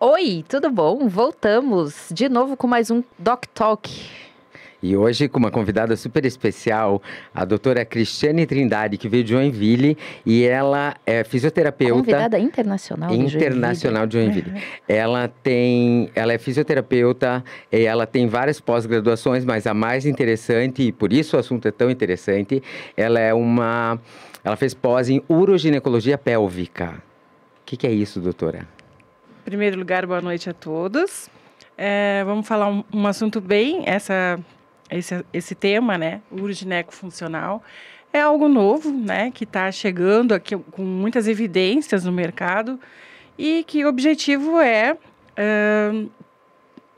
Oi, tudo bom? Voltamos de novo com mais um Doc Talk. E hoje com uma convidada super especial, a doutora Cristiane Trindade, que veio de Joinville, e ela é fisioterapeuta. Convidada internacional de Joinville. Internacional de Joinville. Ela é fisioterapeuta, e ela tem várias pós-graduações, mas a mais interessante, e por isso o assunto é tão interessante, ela fez pós em uroginecologia pélvica. O que é isso, doutora? Em primeiro lugar, boa noite a todos. Vamos falar um assunto bem, esse tema, né, urogineco-funcional, é algo novo, né, que está chegando aqui com muitas evidências no mercado e que o objetivo é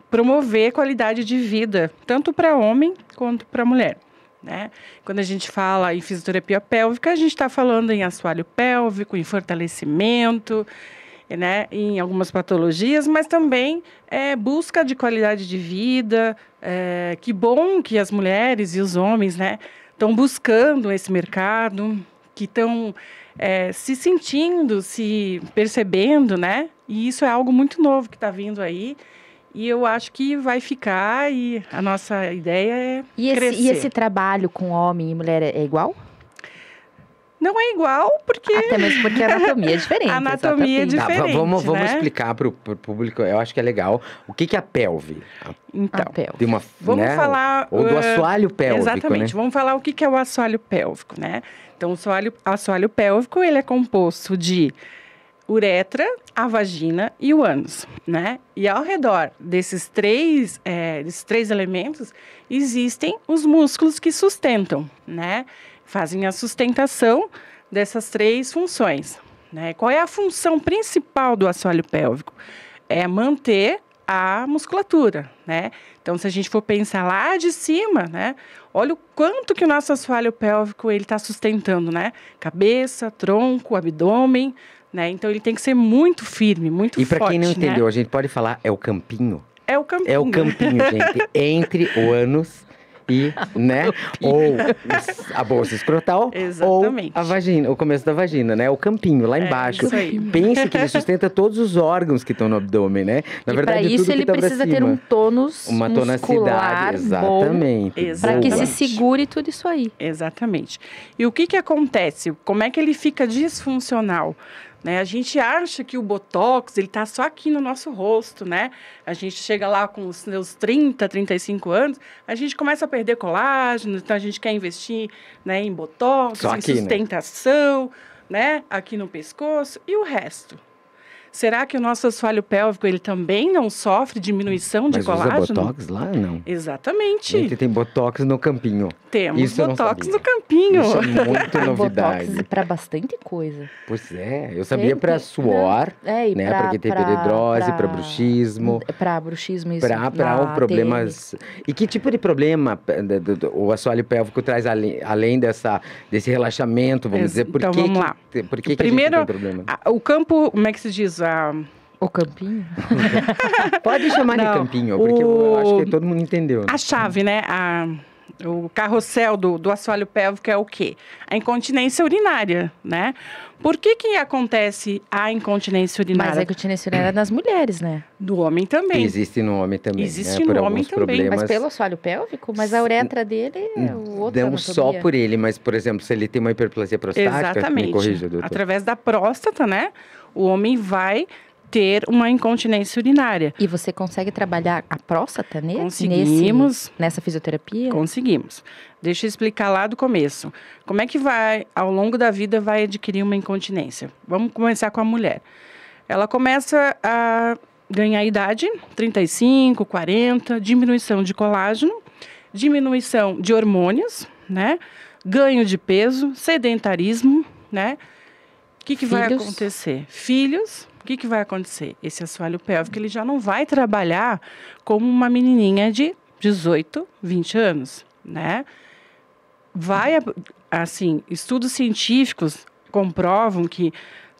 promover qualidade de vida, tanto para homem quanto para mulher. Né? Quando a gente fala em fisioterapia pélvica, a gente está falando em assoalho pélvico, em fortalecimento, né, em algumas patologias, mas também busca de qualidade de vida. Que bom que as mulheres e os homens, né, estão buscando esse mercado, que estão se sentindo, se percebendo, né? E isso é algo muito novo que está vindo aí. E eu acho que vai ficar, e a nossa ideia é crescer. E esse trabalho com homem e mulher é igual? Não é igual, porque... Até mesmo porque a anatomia é diferente. A anatomia é diferente, vamos né? explicar para o público, eu acho que é legal, o que é a pelve? Então, a pelve. Vamos falar... Ou do assoalho pélvico, exatamente, né? Vamos falar o que é o assoalho pélvico, né? Então, o assoalho pélvico, ele é composto de uretra, a vagina e o ânus, né? E ao redor desses três elementos, existem os músculos que sustentam, né? Fazem a sustentação dessas três funções, né? Qual é a função principal do assoalho pélvico? É manter a musculatura, né? Então, se a gente for pensar lá de cima, né? Olha o quanto que o nosso assoalho pélvico ele está sustentando, né? Cabeça, tronco, abdômen, né? Então, ele tem que ser muito firme, muito forte. E para quem não entendeu, né? a gente pode falar, é o campinho? É o campinho. É o campinho, gente, entre o ânus e, né, ou a bolsa escrotal, exatamente, ou a vagina, o começo da vagina, né, o campinho lá embaixo. Isso aí. Pense que ele sustenta todos os órgãos que estão no abdômen, né? Na verdade, para isso tudo ele que tá precisa ter um tônus uma muscular tonacidade, exatamente. para que se Exatamente. segure tudo isso aí. Exatamente. E o que acontece? Como é que ele fica disfuncional? Né? A gente acha que o Botox, ele está só aqui no nosso rosto, né? A gente chega lá com os seus 30, 35 anos, a gente começa a perder colágeno, então a gente quer investir, né, em Botox, só em aqui, sustentação, né? Aqui no pescoço. E o resto? Será que o nosso assoalho pélvico, ele também não sofre diminuição de colágeno? Mas usa Botox lá, não? Exatamente. Gente, tem Botox no campinho. Temos isso Botox no campinho. Isso é muito novidade. Botox para bastante coisa. Pois é, eu sabia para suor, né? Né? Porque tem hiperidrose, para bruxismo. Para bruxismo, isso. Para problemas... E que tipo de problema o assoalho pélvico traz além desse relaxamento, vamos dizer? Então, vamos lá. Por que primeiro, a gente tem problema? O campo, como é que se diz? O campinho? Pode chamar de campinho, porque eu acho que todo mundo entendeu. A chave, né? O carrossel do assoalho pélvico é o quê? A incontinência urinária, né? Por que acontece a incontinência urinária? Mas a incontinência urinária é nas mulheres, né? Do homem também. Existe no homem também. Existe né? no homem também. Problemas... Mas pelo assoalho pélvico? Mas a uretra dele é o outro. Não só por ele, mas, por exemplo, se ele tem uma hiperplasia prostática, exatamente. Me corrija, doutor. Através da próstata, né? O homem vai ter uma incontinência urinária. E você consegue trabalhar a próstata Conseguimos. Nessa fisioterapia? Conseguimos. Deixa eu explicar lá do começo. Como é que vai, ao longo da vida, vai adquirir uma incontinência? Vamos começar com a mulher. Ela começa a ganhar idade, 35, 40, diminuição de colágeno, diminuição de hormônios, né? Ganho de peso, sedentarismo, né? O que vai acontecer? Filhos. O que vai acontecer? Esse assoalho pélvico, ele já não vai trabalhar como uma menininha de 18, 20 anos, né? Estudos científicos comprovam que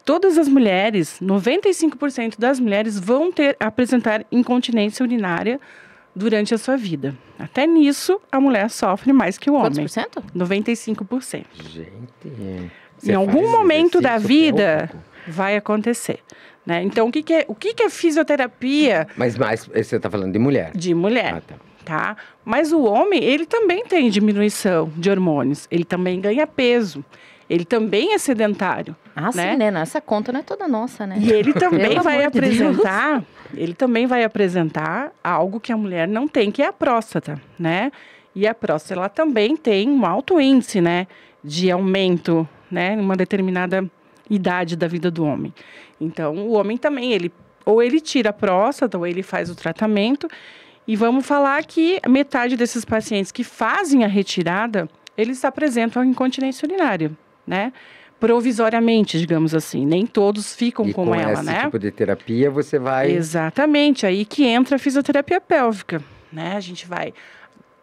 todas as mulheres, 95% das mulheres vão apresentar incontinência urinária durante a sua vida. Até nisso, a mulher sofre mais que o homem. Quantos por cento? 95%. Gente... Em algum momento da vida... vai acontecer, né? Então, o que é fisioterapia? Mas você está falando de mulher? De mulher. Ah, tá. Tá? Mas o homem, ele também tem diminuição de hormônios, ele também ganha peso, ele também é sedentário. Ah, né? sim, né? Essa conta não é toda nossa, né? E ele também Pelo vai amor de apresentar, ele também vai apresentar algo que a mulher não tem, que é a próstata, né? E a próstata, ela também tem um alto índice, né, de aumento, né, em uma determinada idade da vida do homem. Então, o homem também, ou ele tira a próstata, ou ele faz o tratamento. E vamos falar que metade desses pacientes que fazem a retirada, eles apresentam a incontinência urinária, né? Provisoriamente, digamos assim. Nem todos ficam com ela, esse né? tipo de terapia, você vai... Exatamente. Aí que entra a fisioterapia pélvica, né? A gente vai,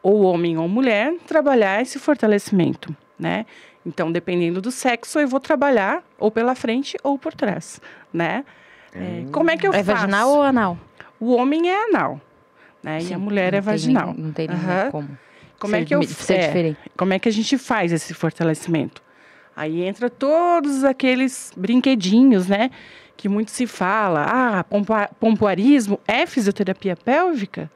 ou homem ou mulher, trabalhar esse fortalecimento, né? Então, dependendo do sexo, eu vou trabalhar ou pela frente ou por trás, né? Como é que eu faço? É vaginal ou anal? O homem é anal. Né? Sim, e a mulher é não tem vaginal. Não tem nem como. Como é que diferente. Como é que a gente faz esse fortalecimento? Aí entra todos aqueles brinquedinhos, né? Que muito se fala. Pompoarismo é fisioterapia pélvica?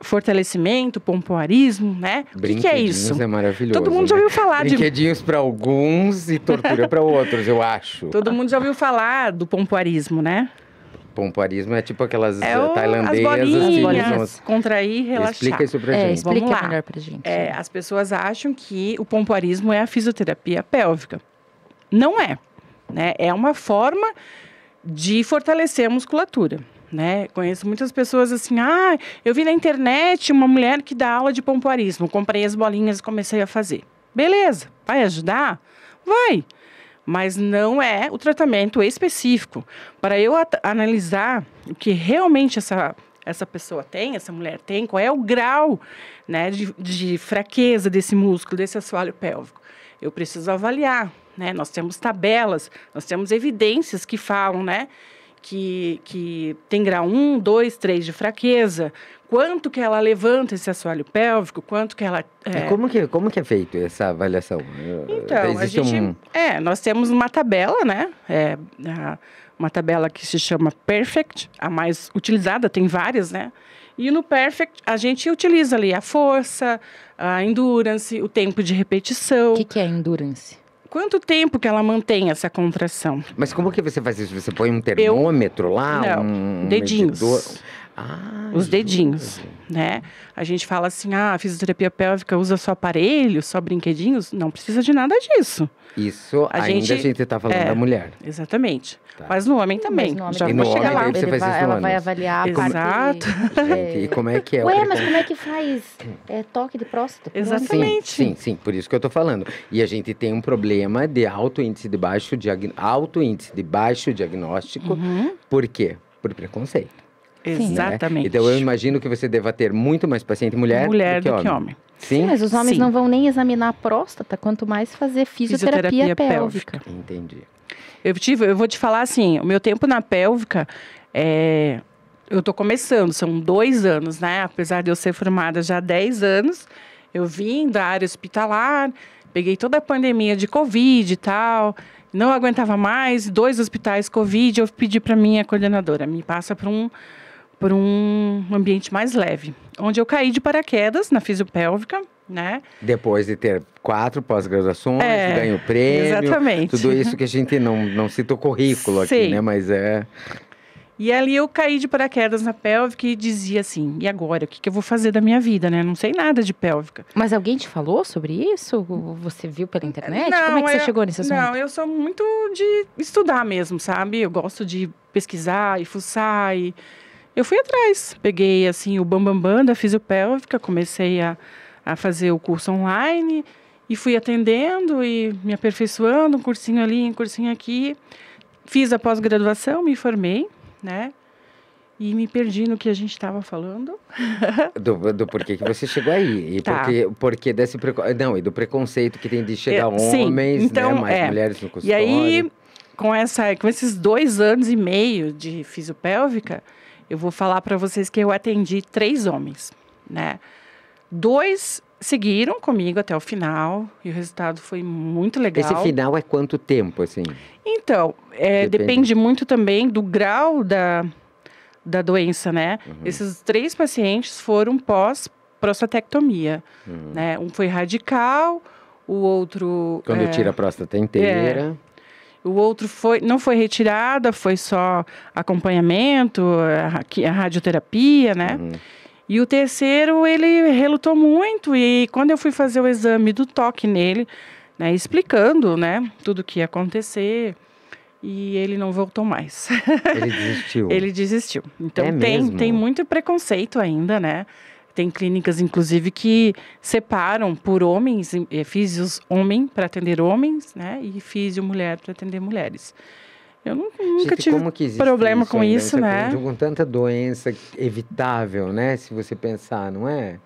Fortalecimento, pompoarismo, né? O que é isso? É maravilhoso. Todo mundo já ouviu falar de... Brinquedinhos para alguns e tortura para outros, eu acho. Todo mundo já ouviu falar do pompoarismo, né? Pompoarismo é tipo aquelas As tailandesas. bolinhas, contrair, relaxar. Explica isso pra gente. Explica Vamos lá. melhor pra gente. As pessoas acham que o pompoarismo é a fisioterapia pélvica. Não é. Né? É uma forma de fortalecer a musculatura. Né? Conheço muitas pessoas assim, eu vi na internet uma mulher que dá aula de pompoarismo. Comprei as bolinhas e comecei a fazer. Beleza, vai ajudar? Vai. Mas não é o tratamento específico. Para eu analisar o que realmente essa pessoa tem, essa mulher tem, qual é o grau, né, de fraqueza desse músculo, desse assoalho pélvico, eu preciso avaliar. Né? Nós temos tabelas, nós temos evidências que falam, né, que tem grau 1, 2, 3 de fraqueza. Quanto que ela levanta esse assoalho pélvico, quanto que ela... E como que é feito essa avaliação? Então, nós temos uma tabela, né? Uma tabela que se chama Perfect, a mais utilizada, tem várias, né? E no Perfect, a gente utiliza ali a força, a endurance, o tempo de repetição. O que é endurance? Quanto tempo que ela mantém essa contração? Mas como que você faz isso? Você põe um termômetro lá? Não, dedinhos. Medidor? Os dedinhos, né? A gente fala assim, a fisioterapia pélvica usa só aparelho, só brinquedinhos. Não precisa de nada disso. Isso a gente está falando da mulher. Exatamente. Tá. Mas no homem também. No homem Já e vou no chegar homem lá. daí você faz isso no Ela ânus. vai avaliar a Exato. parte... Gente, e como é que é? Ué, mas como é que faz toque de próstata? Exatamente. Sim, por isso que eu estou falando. E a gente tem um problema de alto índice de baixo diagnóstico. Por quê? Por preconceito. Exatamente. Né? Então, eu imagino que você deva ter muito mais paciente mulher do que homem. Sim, mas os homens não vão nem examinar a próstata, quanto mais fazer fisioterapia pélvica. Entendi. Eu vou te falar assim, o meu tempo na pélvica, eu estou começando, são 2 anos, né? Apesar de eu ser formada já há 10 anos, eu vim da área hospitalar, peguei toda a pandemia de Covid e tal, não aguentava mais, 2 hospitais Covid, eu pedi para minha coordenadora, me passa para um ambiente mais leve, onde eu caí de paraquedas na fisiopélvica, né? Depois de ter 4 pós-graduações, ganho prêmio, exatamente. Tudo isso que a gente não cita o currículo aqui, né? Mas E ali eu caí de paraquedas na pélvica e dizia assim, e agora? O que eu vou fazer da minha vida, né? Não sei nada de pélvica. Mas alguém te falou sobre isso? Você viu pela internet? Como é que você chegou nesse assunto? Não, eu sou muito de estudar mesmo, sabe? Eu gosto de pesquisar e fuçar e... Eu fui atrás, peguei assim o bambambam da fisiopélvica, comecei a fazer o curso online e fui atendendo e me aperfeiçoando, um cursinho ali, um cursinho aqui. Fiz a pós-graduação, me formei, né? E me perdi no que a gente estava falando. Do porquê que você chegou aí. E porque desse e do preconceito que tem de chegar homens, então, né? Mais mulheres no consultório. E aí, com esses 2 anos e meio de fisiopélvica, eu vou falar para vocês que eu atendi 3 homens, né? 2 seguiram comigo até o final e o resultado foi muito legal. Esse final é quanto tempo, assim? Então, depende muito também do grau da doença, né? Esses 3 pacientes foram pós-prostatectomia, né? Um foi radical, o outro... Quando tira a próstata inteira. O outro não foi retirada, foi só acompanhamento, a radioterapia, né? E o terceiro, ele relutou muito. E quando eu fui fazer o exame do toque nele, né, explicando, né, tudo o que ia acontecer, e ele não voltou mais. Ele desistiu? Ele desistiu. Então, mesmo? Tem muito preconceito ainda, né? Tem clínicas, inclusive, que separam por homens, físios homem para atender homens, né? E físio mulher para atender mulheres. Eu nunca tive problema com isso, né? Com tanta doença evitável, né? Se você pensar, não é?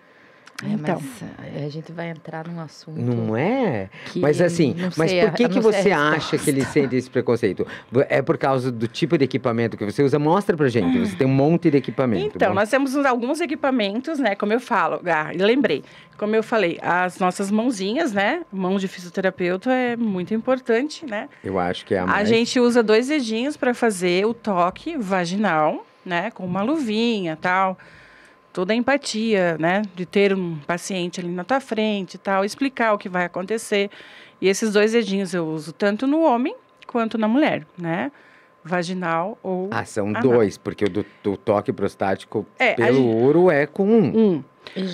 Então, mas a gente vai entrar num assunto... Não é? Mas assim, por que você acha que ele sente esse preconceito? É por causa do tipo de equipamento que você usa? Mostra pra gente, você tem um monte de equipamento. Então, nós temos alguns equipamentos, né? Como eu falo, lembrei. Como eu falei, as nossas mãozinhas, né? Mão de fisioterapeuta é muito importante, né? Eu acho que é a mais... A gente usa 2 dedinhos para fazer o toque vaginal, né? Com uma luvinha e tal. Toda a empatia, né? De ter um paciente ali na tua frente e tal. Explicar o que vai acontecer. E esses 2 dedinhos eu uso tanto no homem quanto na mulher, né? Vaginal ou são anal. 2, porque o do toque prostático pelo ouro é com 1. E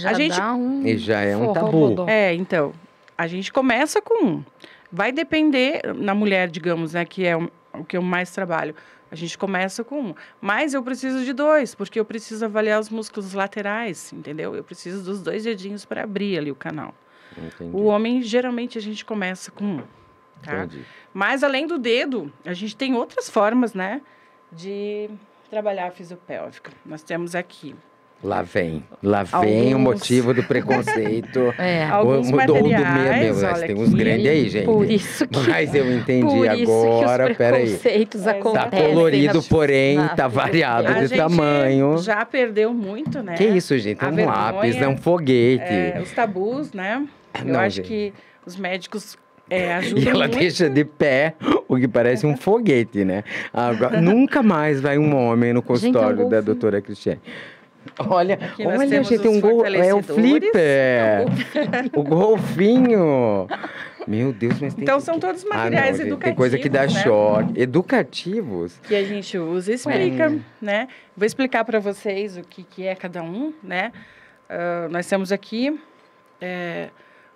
já é um tabu. Então, a gente começa com 1. Vai depender, na mulher, digamos, né? Que é o que eu mais trabalho. A gente começa com 1. Mas eu preciso de 2, porque eu preciso avaliar os músculos laterais, entendeu? Eu preciso dos 2 dedinhos para abrir ali o canal. Entendi. O homem, geralmente, a gente começa com 1. Tá? Mas, além do dedo, a gente tem outras formas, né? De trabalhar a fisiopélvica. Nós temos aqui... Lá vem o motivo do preconceito. Alguns materiais, olha, tem uns grandes aí, gente. Por isso que... Mas eu entendi agora, peraí. Tá colorido, porém, tá variado de tamanho. Já perdeu muito, né? Que isso, gente? Um lápis, é um foguete. Os tabus, né? Eu acho que os médicos... ajudam e ela muito. deixa de pé o que parece um foguete, né? Agora, nunca mais vai um homem no consultório da doutora Cristiane. Olha, gente, tem um gol. É o flipper. O golfinho. Meu Deus, mas tem... Então, são todos materiais educativos, tem coisa que dá choque. Educativos? Que a gente usa e explica, né? Vou explicar para vocês o que é cada um, né? Nós temos aqui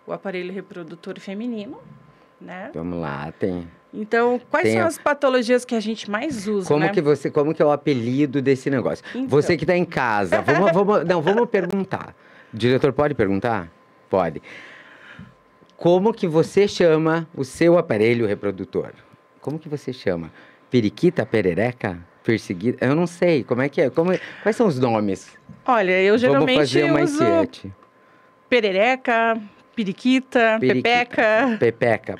o aparelho reprodutor feminino, né? Vamos lá, tem... Então, quais são as patologias que a gente mais usa, como né? Como que é o apelido desse negócio? Então. Você que está em casa, vamos perguntar. O diretor pode perguntar? Pode. Como que você chama o seu aparelho reprodutor? Como que você chama? Periquita, perereca, perseguida? Eu não sei, como é que é? Quais são os nomes? Olha, eu geralmente vamos fazer uma enquete. Perereca... Periquita, pepeca. Pepeca.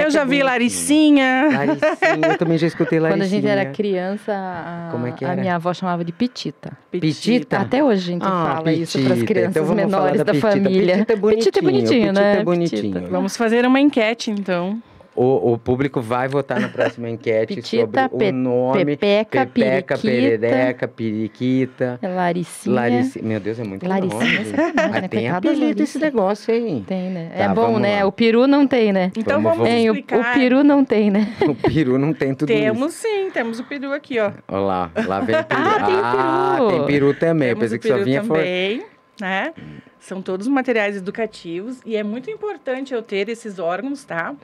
Eu já vi Laricinha. Laricinha, eu também já escutei Laricinha. Quando a gente era criança, a minha avó chamava de Petita. Petita? Até hoje a gente fala isso para as crianças então menores da família. Petita é bonitinho, né? Bonitinho. Vamos fazer uma enquete, então. O público vai votar na próxima enquete Petita, sobre o nome. Pepeca, perereca, periquita. Laricinha. Meu Deus, é muito Laricinha, nome. Tem apelido esse negócio aí. Tem, né? É bom, né? Lá. O peru não tem, né? Então vamos explicar. O peru não tem, né? O peru não tem tudo isso. Temos sim, temos o peru aqui, ó. Olha lá vem o peru. Tem peru. Tem peru também. Temos Pensei que só vinha também, né? São todos materiais educativos e é muito importante eu ter esses órgãos, tá?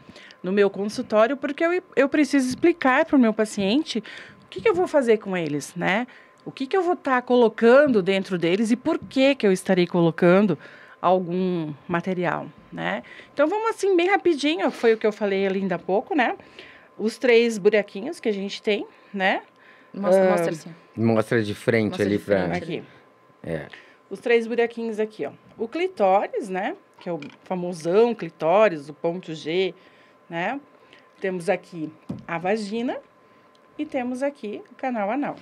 No meu consultório, porque eu preciso explicar para o meu paciente o que eu vou fazer com eles, né? O que eu vou estar colocando dentro deles e por que eu estarei colocando algum material, né? Então, vamos assim, bem rapidinho, foi o que eu falei ali ainda há pouco, né? Os 3 buraquinhos que a gente tem, né? Mostra assim. Mostra de frente ali para... Aqui. Os 3 buraquinhos aqui, ó. O clitóris, né? Que é o famosão clitóris, o ponto G, né? Temos aqui a vagina e temos aqui o canal anal.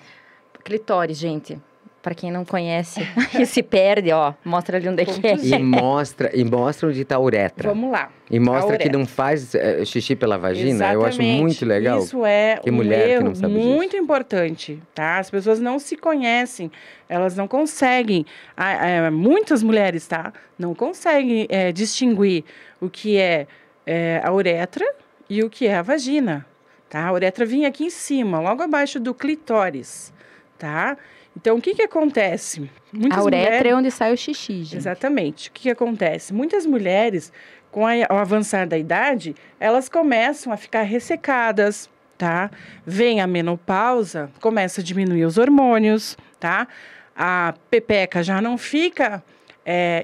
Clitóris, gente. Para quem não conhece e se perde, ó, mostra ali onde é que é. E mostra onde está a uretra. Vamos lá. E mostra que não faz xixi pela vagina. Exatamente. Eu acho muito legal. Isso é que um mulher erro que não sabe muito disso. importante, tá? As pessoas não se conhecem, elas não conseguem, muitas mulheres, tá? Não conseguem distinguir o que é a uretra e o que é a vagina, tá? A uretra vinha aqui em cima, logo abaixo do clitóris, tá? Então, o que acontece? A uretra é onde sai o xixi, gente. Exatamente. O que acontece? Muitas mulheres, com o avançar da idade, elas começam a ficar ressecadas, tá? Vem a menopausa, começa a diminuir os hormônios, tá? A pepeca já não fica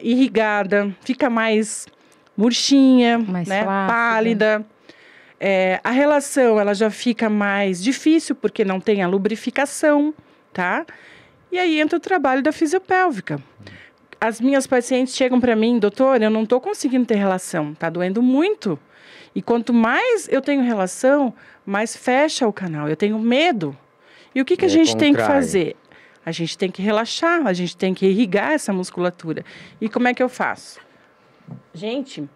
irrigada, fica mais murchinha, mais né? flácida. Pálida. A relação, ela já fica mais difícil, porque não tem a lubrificação, tá? E aí entra o trabalho da fisiopélvica. As minhas pacientes chegam para mim, doutor, eu não estou conseguindo ter relação, tá doendo muito. E quanto mais eu tenho relação, mais fecha o canal, eu tenho medo. E o que a gente tem que fazer? A gente tem que relaxar, a gente tem que irrigar essa musculatura. E como é que eu faço? Gente,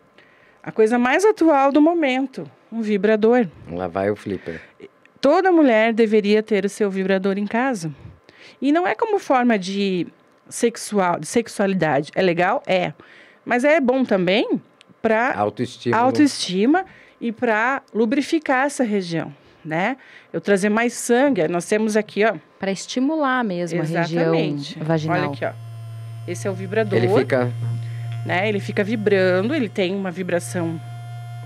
a coisa mais atual do momento, um vibrador. Lá vai o flipper. Toda mulher deveria ter o seu vibrador em casa. E não é como forma de sexualidade. É legal? É. Mas é bom também para autoestima e para lubrificar essa região, né? Eu trazer mais sangue. Nós temos aqui, ó. Para estimular mesmo a região vaginal. Olha aqui, ó. Esse é o vibrador. Ele fica... Né? Ele fica vibrando, ele tem uma vibração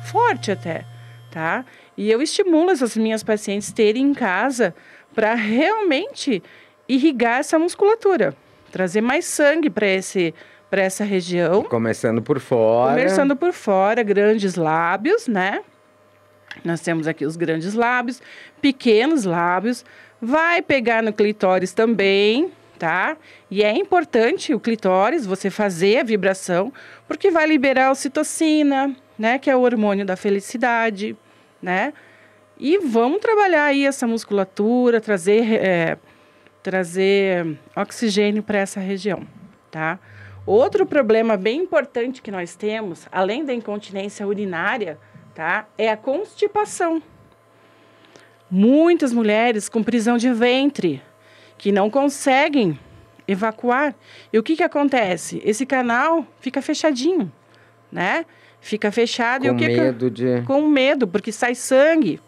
forte até, tá? E eu estimulo essas minhas pacientes terem em casa para realmente irrigar essa musculatura, trazer mais sangue para essa região. Começando por fora. Grandes lábios, né? Nós temos aqui os grandes lábios, pequenos lábios, vai pegar no clitóris também, tá? E é importante o clitóris, você fazer a vibração, porque vai liberar a ocitocina, né? Que é o hormônio da felicidade, né? E vamos trabalhar aí essa musculatura, trazer oxigênio para essa região, tá? Outro problema bem importante que nós temos, além da incontinência urinária, tá? É a constipação. Muitas mulheres com prisão de ventre, que não conseguem evacuar. E o que acontece? Esse canal fica fechadinho, né? Fica fechado. Com medo, porque sai sangue.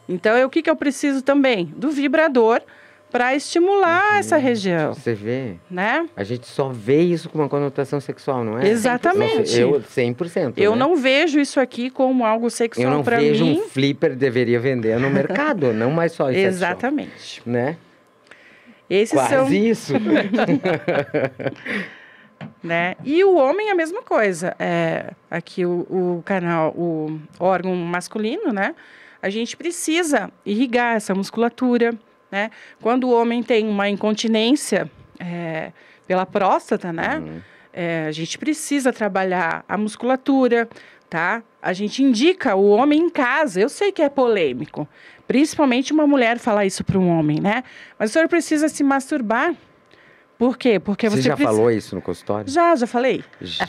Então, o que eu preciso também? Do vibrador para estimular essa região. Você vê? Né? A gente só vê isso com uma conotação sexual, não é? Exatamente. 100%. Eu não vejo isso aqui como algo sexual para mim. Eu não vejo um flipper deveria vender no mercado, não mais só isso. Exatamente. Né? Quase isso. Né? E o homem é a mesma coisa. Aqui o canal, o órgão masculino, né? A gente precisa irrigar essa musculatura, né? Quando o homem tem uma incontinência pela próstata, né? A gente precisa trabalhar a musculatura, tá? A gente indica o homem em casa. Eu sei que é polêmico, principalmente uma mulher falar isso para um homem, né? Mas o senhor precisa se masturbar. Por quê? Porque você já falou isso no consultório? Já falei.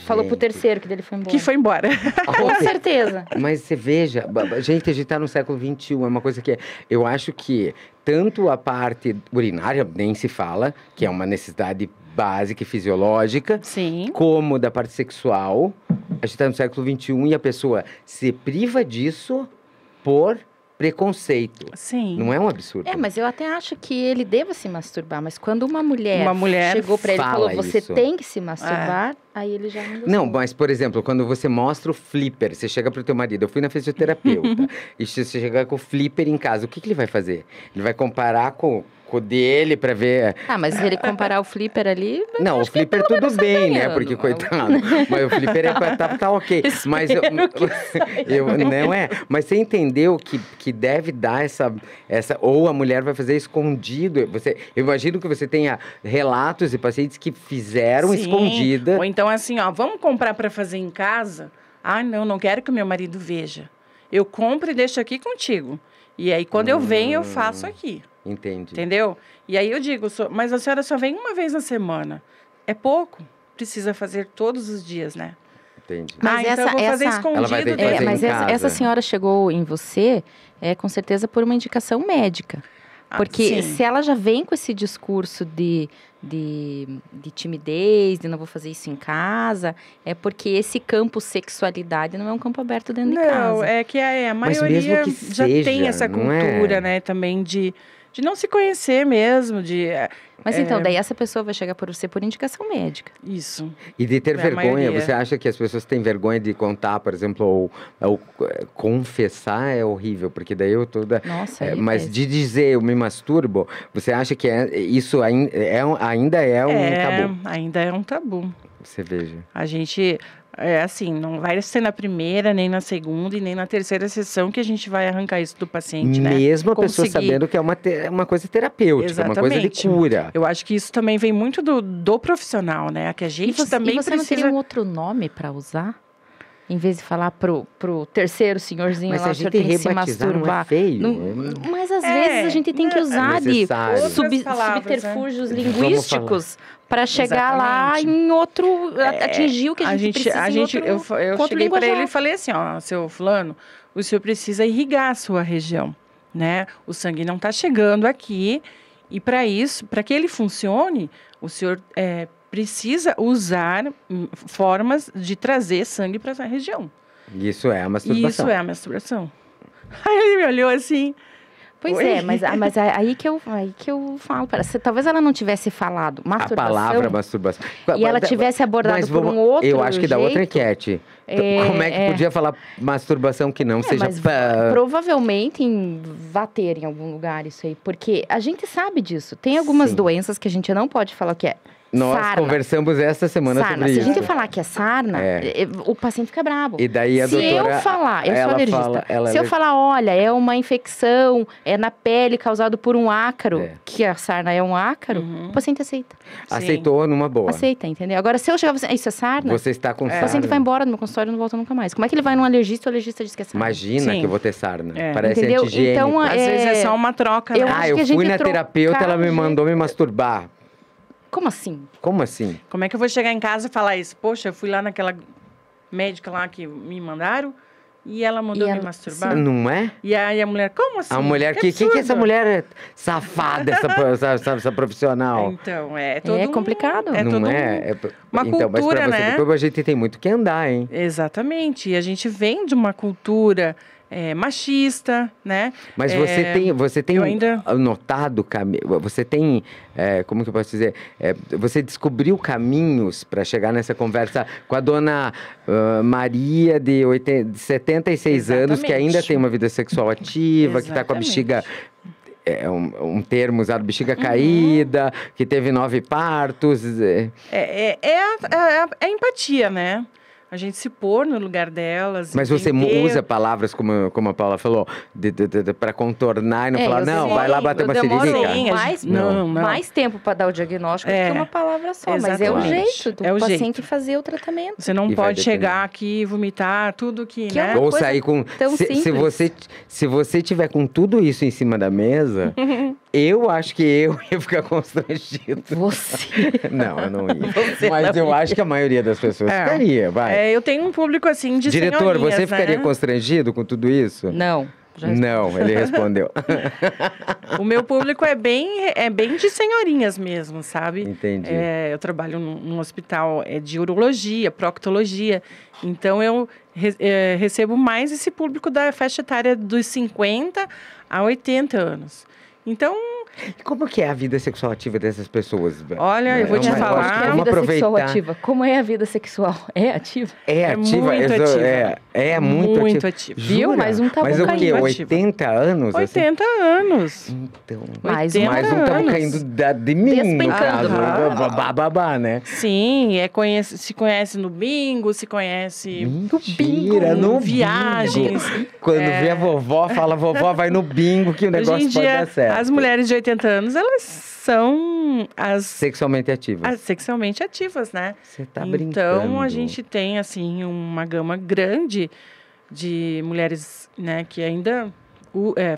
Falou pro terceiro, que dele foi embora. Que foi embora. Com certeza. Mas você veja, gente, a gente tá no século XXI, é uma coisa que eu acho que tanto a parte urinária, nem se fala, que é uma necessidade básica e fisiológica, sim, como da parte sexual. A gente tá no século XXI e a pessoa se priva disso por preconceito. Sim. Não é um absurdo. Mas eu até acho que ele deva se masturbar. Mas quando uma mulher chegou pra ele e falou, você tem que se masturbar, aí ele já não gostou. Não, mas, por exemplo, quando você mostra o flipper, você chega pro teu marido, eu fui na fisioterapeuta, e você chega com o flipper em casa, o que ele vai fazer? Ele vai comparar com o dele pra ver... mas se ele comparar o flipper ali... Não, o flipper tudo bem, né? Porque, coitado, mas o flipper tá ok. Mas não é. Mas você entendeu que deve dar essa... Ou a mulher vai fazer escondido. Eu imagino que você tenha relatos de pacientes que fizeram escondida. Ou então assim, vamos comprar pra fazer em casa? Não quero que o meu marido veja. Eu compro e deixo aqui contigo. E aí, quando eu venho, eu faço aqui. Entendi. Entendeu? E aí eu digo, mas a senhora só vem uma vez na semana. É pouco? Precisa fazer todos os dias, né? Entendi. Mas então eu vou fazer escondido. Ela vai ter que fazer mas em casa. essa senhora chegou em você, com certeza, por uma indicação médica. Porque se ela já vem com esse discurso de timidez, de não vou fazer isso em casa, é porque esse campo sexualidade não é um campo aberto dentro de casa. Não, é que a maioria já tem essa cultura, né, também de não se conhecer mesmo, Mas então, daí essa pessoa vai chegar por você por indicação médica. Isso. E de ter vergonha, você acha que as pessoas têm vergonha de contar, por exemplo, ou confessar é horrível, porque daí eu toda... Nossa, mas de dizer eu me masturbo, você acha que isso ainda é um tabu? Ainda é um tabu. Você veja. A gente... assim, não vai ser na primeira, nem na segunda e nem na terceira sessão que a gente vai arrancar isso do paciente, né? Mesmo a pessoa sabendo que é uma coisa terapêutica, exatamente, uma coisa de cura. Eu acho que isso também vem muito do profissional, né? Que a gente também precisa... não teria um outro nome para usar? Em vez de falar pro terceiro senhorzinho mas lá, a gente tem que se masturbar. Não é feio. Mas às vezes a gente tem que usar de subterfúgios linguísticos para chegar lá em outro, atingir o que a gente precisa eu cheguei para ele e falei assim, ó, seu fulano, o senhor precisa irrigar a sua região, né? O sangue não está chegando aqui e para isso, para que ele funcione, o senhor precisa usar formas de trazer sangue para essa região. Isso é a masturbação. Isso é a masturbação. Aí ele me olhou assim... Pois mas aí que eu falo para você, talvez ela não tivesse falado masturbação. A palavra masturbação. E ela tivesse abordado por um outro eu acho que jeito, dá outra enquete. Como é que podia falar masturbação que não seja... Mas provavelmente vai ter em algum lugar isso aí, porque a gente sabe disso. Tem algumas doenças que a gente não pode falar que é Nós sarna. Conversamos essa semana sobre isso. Se a gente falar que é sarna, o paciente fica brabo. E daí a doutora... Se eu falar, eu sou alergista. Se eu falar, olha, é uma infecção, é na pele causado por um ácaro, que a sarna é um ácaro, o paciente aceita. Aceitou numa boa. Aceita, entendeu? Agora, se eu chegar e falar, isso é sarna? Você está com sarna. O paciente vai embora do meu consultório e não volta nunca mais. Como é que ele vai num alergista e o alergista diz que é sarna? Imagina que eu vou ter sarna. Parece entendeu? antigênico. Então, às vezes é só uma troca, né? Eu fui na terapeuta, ela me mandou me masturbar. Como assim? Como assim? Como é que eu vou chegar em casa e falar isso? Poxa, eu fui lá naquela médica lá que me mandaram e ela mandou me masturbar. Não é? E aí a mulher, como assim? A mulher, que essa mulher é safada, essa profissional? Então, complicado. Não uma então, cultura, mas pra você, a gente tem muito que andar, hein? Exatamente. E a gente vem de uma cultura... machista, né? Mas você tem notado, você tem, como que eu posso dizer, você descobriu caminhos para chegar nessa conversa com a dona Maria, de 76 anos, que ainda tem uma vida sexual ativa, que está com a bexiga... um termo usado, bexiga caída, que teve 9 partos. É empatia, né? A gente se pôr no lugar delas. Mas você usa palavras, como a Paula falou, para contornar e não falar, não, vai lá bater uma siririca. Mais tempo para dar o diagnóstico do que uma palavra só. Exatamente. Mas é o jeito do paciente fazer o tratamento. Você não pode chegar aqui e vomitar tudo que né? Ou sair com... Se você tiver com tudo isso em cima da mesa, eu acho que eu ia ficar constrangido. Você? Não, eu não ia. Mas eu acho que a maioria das pessoas ficaria, vai. Eu tenho um público assim de Diretor, você ficaria constrangido com tudo isso? Não. Não, ele respondeu. O meu público é bem de senhorinhas mesmo, sabe? Entendi. Eu trabalho num hospital de urologia, proctologia. Então, eu recebo mais esse público da faixa etária dos 50 a 80 anos. Então... Como que é a vida sexual ativa dessas pessoas? Olha, eu vou te falar. A vida sexual ativa. Como é a vida sexual? É ativa? É ativa. Muito ativa. É muito ativa. Viu? Mais um tabu caindo. Mas o quê? 80 anos? 80 anos. Então, mais um tabu caindo de mim, despencando. Babá, né? Sim, se conhece no bingo, se conhece no viagens. Bingo. Quando vê a vovó, fala, vovó, vai no bingo que o negócio pode dar certo. As mulheres de 80 anos, elas são as... Sexualmente ativas. As sexualmente ativas, né? Você tá brincando. Então, a gente tem, assim, uma gama grande de mulheres, né, que ainda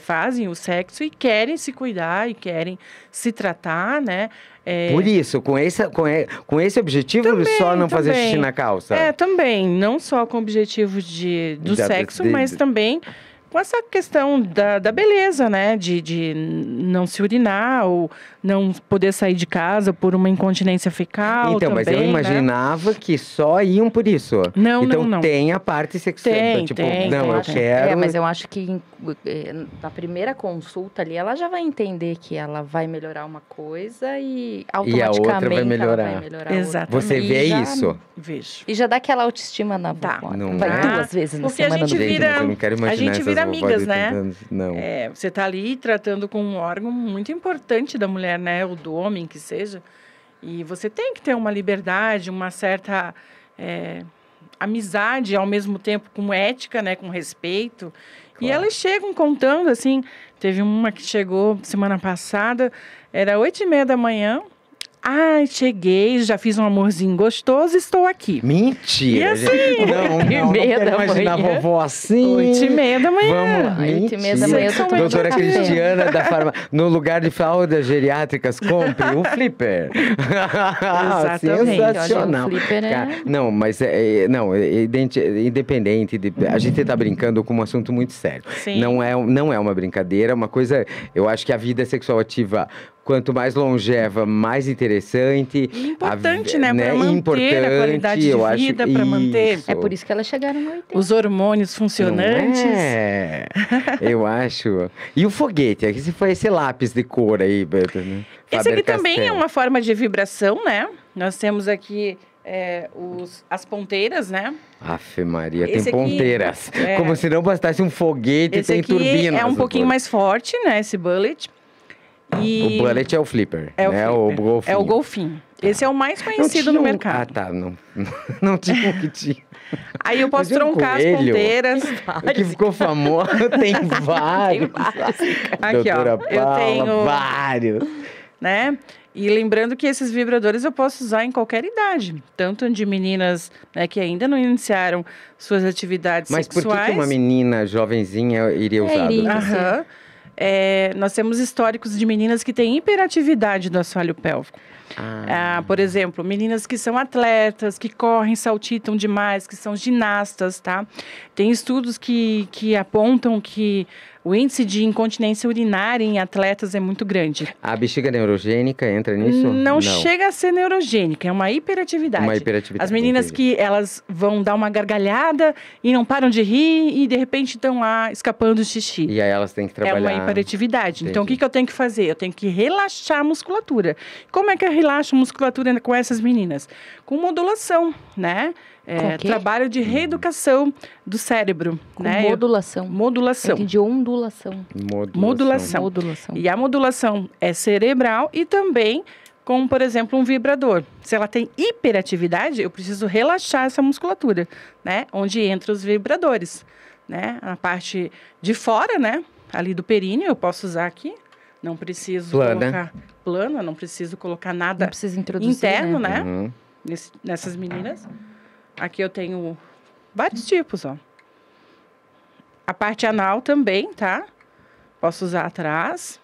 fazem o sexo e querem se cuidar e querem se tratar, né? Por isso, com esse objetivo, também, só não fazer xixi na calça? Também. Não só com o objetivo do sexo, mas também com essa questão da beleza, né? De não se urinar ou não poder sair de casa por uma incontinência fecal. Então, também, mas eu imaginava que só iam por isso. Não, então, não. Tem a parte sexual. Eu quero... mas eu acho que na primeira consulta ali, ela já vai entender que ela vai melhorar uma coisa e automaticamente a outra vai melhorar. Ela vai melhorar. Exatamente. Você vê isso? Vejo. E já dá aquela autoestima na vovó. Não vai 2 vezes na semana. Porque eu não quero imaginar a gente vira amigas, né? Não. Você tá ali tratando com um órgão muito importante da mulher, né? Ou do homem, que seja. E você tem que ter uma liberdade, uma certa amizade, ao mesmo tempo com ética, né? Com respeito. Claro. E elas chegam contando, assim... Teve uma que chegou semana passada, era 8h30 da manhã... cheguei, já fiz um amorzinho gostoso, estou aqui. Mentira! E assim, não quero imaginar a vovó assim. 8h30 da manhã. Vamos, 8h30 da manhã. Doutora Cristiana da Farma. No lugar de fraldas geriátricas, compre um flipper. Exatamente. Sensacional. Olha, o flipper Não, mas independente. A gente está brincando com um assunto muito sério. Sim. Não é uma brincadeira, uma coisa... Eu acho que a vida sexual ativa... Quanto mais longeva, mais interessante. E importante, né? Para manter a qualidade de vida, para manter... É por isso que elas chegaram no 80. Os hormônios funcionantes. Eu acho. E o foguete? Esse foi esse lápis de cor aí, Beto, né? Esse aqui também é uma forma de vibração, né? Nós temos aqui... as ponteiras, né? Afe Maria, tem ponteiras. Como se não bastasse um foguete, esse tem turbinas. É um pouquinho mais forte, né? Esse bullet. O bullet é o flipper, né? O golfinho. É o golfinho. Esse é o mais conhecido no mercado. Não tinha o que tinha. Aí eu posso troncar as ponteiras. O que ficou famoso, tem vários. Aqui, Doutora ó. Eu tenho vários. Né? E lembrando que esses vibradores eu posso usar em qualquer idade. Tanto de meninas, né, que ainda não iniciaram suas atividades sexuais. Mas por que uma menina jovenzinha iria usar? Nós temos históricos de meninas que têm hiperatividade do assoalho pélvico. Por exemplo, meninas que são atletas, que correm, saltitam demais, que são ginastas, tá? Tem estudos que apontam que o índice de incontinência urinária em atletas é muito grande. A bexiga neurogênica entra nisso? Não chega a ser neurogênica, é uma hiperatividade. As meninas que elas vão dar uma gargalhada e não param de rir e de repente estão lá escapando xixi. E aí elas têm que trabalhar. É uma hiperatividade. Entendi. Então o que eu tenho que fazer? Eu tenho que relaxar a musculatura. Como é que eu relaxo a musculatura com essas meninas? Com modulação, né? Trabalho de reeducação do cérebro. Com modulação. Modulação. De ondulação. Modulação. E a modulação é cerebral e também com, por exemplo, um vibrador. Se ela tem hiperatividade, eu preciso relaxar essa musculatura, né? Onde entram os vibradores, né? A parte de fora, né? Ali do períneo, eu posso usar aqui. Não preciso colocar plana, não preciso colocar nada interno, né? Uhum. Nessas meninas. Aqui eu tenho vários tipos, ó. A parte anal também, tá? Posso usar atrás,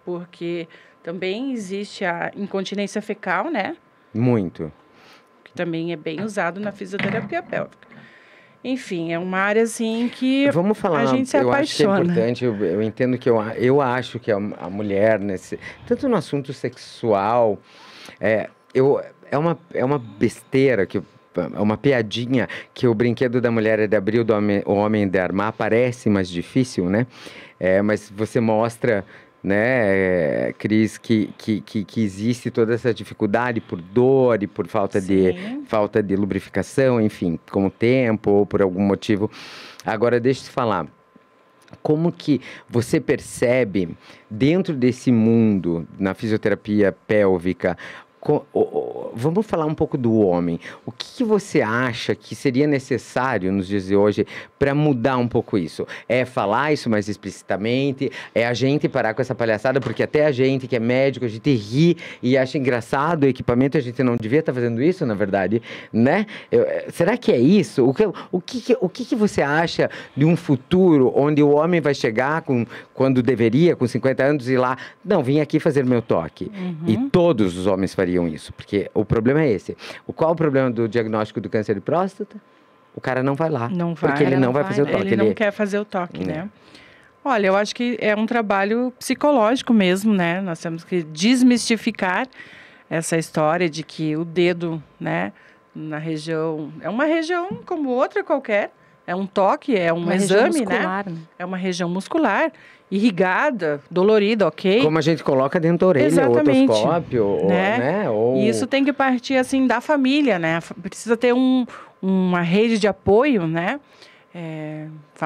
porque também existe a incontinência fecal, né? Muito. Que também é bem usado na fisioterapia pélvica. Enfim, é uma área, assim, que a gente se apaixona. Eu acho que é importante, eu entendo que eu acho que a mulher, tanto no assunto sexual, é uma besteira que... É uma piadinha que o brinquedo da mulher é de abrir, o homem de armar. Parece mais difícil, né? Mas você mostra, né, Cris, que existe toda essa dificuldade por dor e por falta de lubrificação, enfim, com o tempo ou por algum motivo. Agora, deixa eu te falar. Como que você percebe, dentro desse mundo, na fisioterapia pélvica, Vamos falar um pouco do homem. O que você acha que seria necessário nos dias de hoje para mudar um pouco isso? É falar isso mais explicitamente? É a gente parar com essa palhaçada? Porque até a gente que é médico, a gente ri e acha engraçado o equipamento, a gente não devia estar fazendo isso, na verdade, né? Será que é isso? O que você acha de um futuro onde o homem vai chegar quando deveria, com 50 anos, ir lá, não, vim aqui fazer meu toque. E todos os homens fariam isso, porque o problema é esse. Qual o problema do diagnóstico do câncer de próstata? O cara não vai lá. Não vai. Porque ele não vai fazer o toque. Ele não quer fazer o toque, né? Olha, eu acho que é um trabalho psicológico mesmo, né? Nós temos que desmistificar essa história de que o dedo, né, na região... É uma região como outra qualquer. É um toque, é um exame, muscular, né? É uma região muscular, irrigada, dolorida, ok? Como a gente coloca dentro da orelha, exatamente, otoscópio, né? E isso tem que partir, assim, da família, né? Precisa ter uma rede de apoio, né?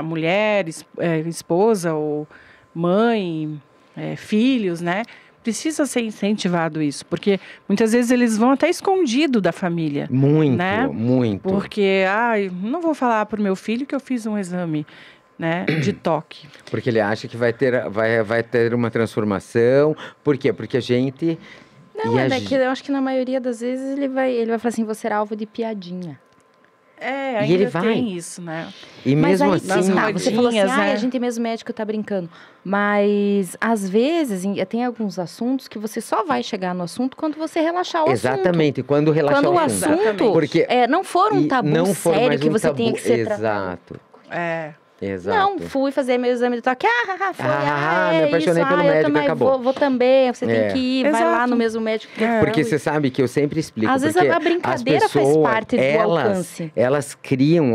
Mulher, esposa ou mãe, filhos, né? Precisa ser incentivado isso, porque muitas vezes eles vão até escondido da família. Muito, né? muito. Porque, não vou falar para o meu filho que eu fiz um exame, né, de toque. Porque ele acha que vai ter uma transformação. Por quê? Porque a gente... Não, que eu acho que na maioria das vezes ele vai falar assim, você será alvo de piadinha. Ainda ele tem isso, né? E mesmo assim, você falou assim, a gente mesmo médico tá brincando. Mas, às vezes, tem alguns assuntos que você só vai chegar no assunto quando você relaxar o Exatamente, quando relaxar o assunto. Quando o assunto porque não for um tabu sério que você tem que ser Exato. Exato. Não, fui fazer meu exame de toque. Me apaixonei pelo médico, acabou. Vou também, você tem que ir, vai lá no mesmo médico. Porque você sabe que eu sempre explico. Às vezes a brincadeira faz parte do alcance. Elas criam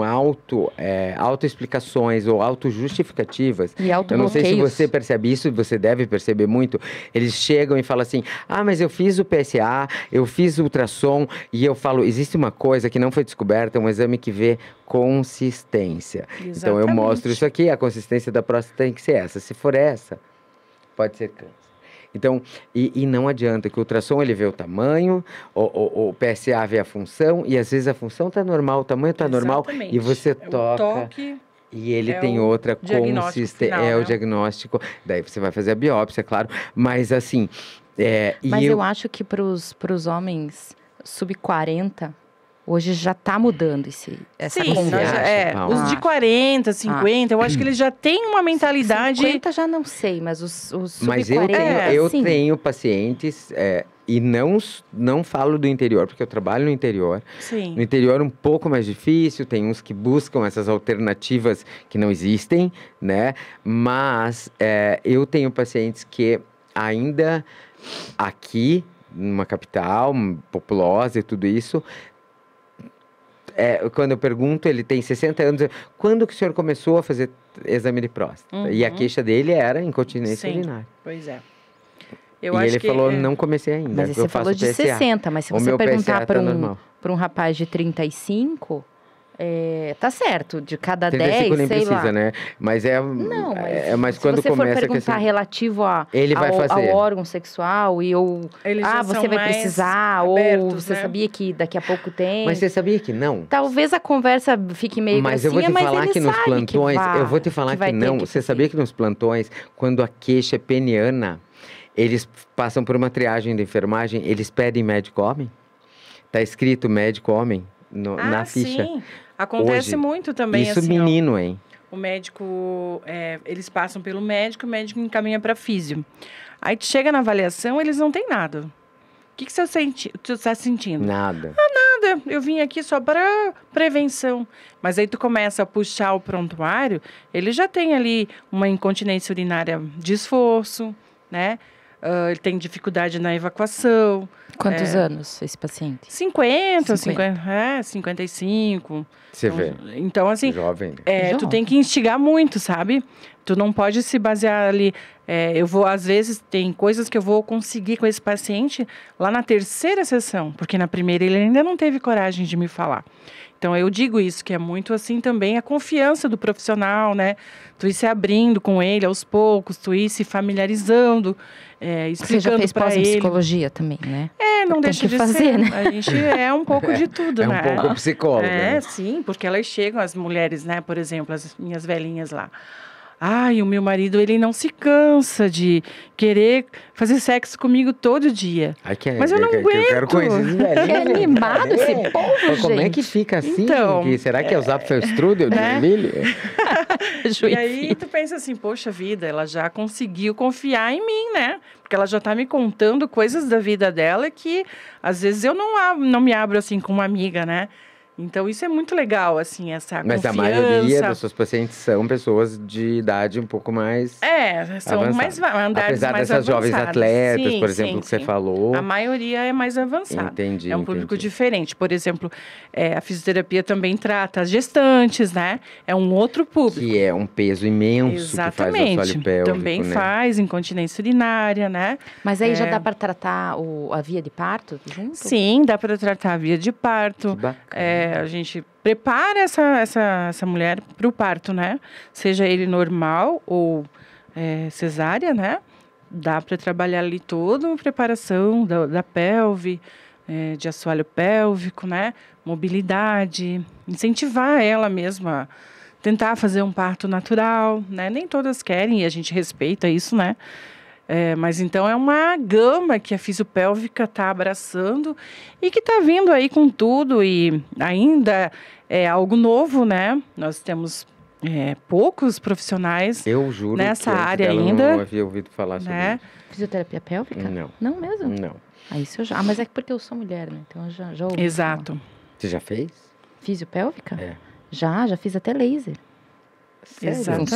auto-explicações ou auto-justificativas. Eu não sei se você percebe isso, você deve perceber muito. Eles chegam e falam assim, mas eu fiz o PSA, eu fiz o ultrassom, e eu falo, existe uma coisa que não foi descoberta, um exame que vê consistência. Exatamente. Então eu mostro isso aqui, a consistência da próstata tem que ser essa. Se for essa, pode ser câncer. Então, e não adianta que o ultrassom ele vê o tamanho, o PSA vê a função, e às vezes a função está normal, o tamanho está normal, e você toca. E ele tem outra consistência. O diagnóstico. Daí você vai fazer a biópsia, claro. Mas assim. Mas eu acho que para os homens sub-40. Hoje já está mudando essa consciência. Os de 40, 50, eu acho que eles já têm uma mentalidade... 50 já não sei, mas os sub-40... Mas eu tenho pacientes, e não falo do interior, porque eu trabalho no interior. Sim. No interior um pouco mais difícil, tem uns que buscam essas alternativas que não existem, né? Mas eu tenho pacientes que ainda aqui, numa capital populosa e tudo isso... quando eu pergunto, ele tem 60 anos, quando que o senhor começou a fazer exame de próstata? E a queixa dele era incontinência urinária. Pois é. Ele falou, não comecei ainda. Mas você falou de 60, mas se você perguntar para um rapaz de 35... tá certo, de cada 10, nem sei precisa, lá. né? Mas mas quando se você começa... for perguntar relativo ao órgão sexual você vai precisar, ou você sabia que daqui a pouco tem... Mas você sabia que não? Talvez a conversa fique meio Mas eu vou te falar que nos plantões... Eu vou te falar que não. Você sabia que nos plantões, quando a queixa é peniana, eles passam por uma triagem de enfermagem, eles pedem médico homem? Tá escrito médico homem na ficha. Sim. Acontece muito também, isso menino, hein? O médico, eles passam pelo médico, o médico encaminha para físio. Aí tu chega na avaliação, eles não têm nada. O que você está sentindo? Nada. Nada. Eu vim aqui só para prevenção. Mas aí tu começa a puxar o prontuário, ele já tem ali uma incontinência urinária de esforço, né? Ele tem dificuldade na evacuação. Quantos anos esse paciente? 55. Você vê. Então, assim, jovem. Tu tem que instigar muito, sabe? Tu não pode se basear ali. Às vezes, tem coisas que eu vou conseguir com esse paciente lá na 3ª sessão, porque na primeira ele ainda não teve coragem de me falar. Então, eu digo isso, que é muito assim também a confiança do profissional, né? Tu ir se abrindo com ele aos poucos, tu ir se familiarizando, explicando Você já fez para ele. psicologia também, né? Não deixa de fazer, ser. Né? A gente é um pouco de tudo, né? É um pouco psicólogo. Né? Sim, porque elas chegam, as mulheres, né? Por exemplo, as minhas velhinhas lá. O meu marido, ele não se cansa de querer fazer sexo comigo todo dia. Mas eu não aguento. Eu quero conhecer esse velhinho. Que animado esse povo, gente. Como é que fica assim? Então, será que é o Zapfelstrudel de Emília? E aí tu pensa assim, poxa vida, ela já conseguiu confiar em mim, né? Porque ela já tá me contando coisas da vida dela que às vezes eu não me abro assim com uma amiga, né? Então, isso é muito legal, assim, essa confiança. Mas a maioria dos seus pacientes são pessoas de idade um pouco mais são avançada. mais Apesar mais dessas jovens atletas, por exemplo, que você falou. A maioria é mais avançada. Entendi. É um público diferente. Por exemplo, a fisioterapia também trata as gestantes, né? É um outro público. Que é um peso imenso. Exatamente. Que faz o assoalho pélvico, também né? faz incontinência urinária, né? Mas aí já dá para tratar a via de parto junto? Sim, dá para tratar a via de parto. Que bacana. A gente prepara essa mulher para o parto, né? Seja ele normal ou cesárea, né? Dá para trabalhar ali toda a preparação da pelve, de assoalho pélvico, né? Mobilidade, incentivar ela mesma, tentar fazer um parto natural, né? Nem todas querem e a gente respeita isso, né? Mas então é uma gama que a fisiopélvica está abraçando e que está vindo aí com tudo e ainda é algo novo, né? Nós temos poucos profissionais nessa área ainda. Eu não havia ouvido falar sobre isso. Fisioterapia pélvica? Não. Não mesmo? Não. Isso eu já... mas é porque eu sou mulher, né? Então eu já ouvi. Exato. Falar. Você já fez? Fisiopélvica? Já fiz até laser. Exatamente.